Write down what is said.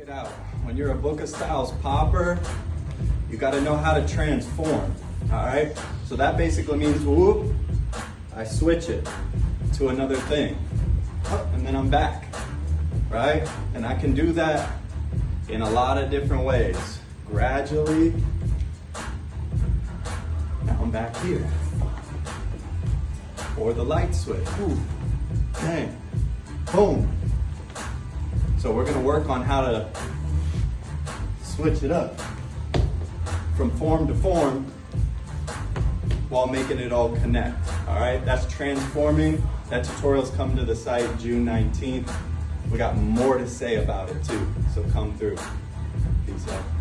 it out. When you're a Book of Styles popper, you got to know how to transform. All right. So that basically means whoop, I switch it to another thing, and then I'm back. Right? And I can do that in a lot of different ways. Gradually. Now I'm back here. Or the light switch. Ooh. Bang. Boom. So we're gonna work on how to switch it up from form to form while making it all connect. All right, that's transforming. That tutorial's coming to the site June 19th. We got more to say about it too, so come through. Peace out.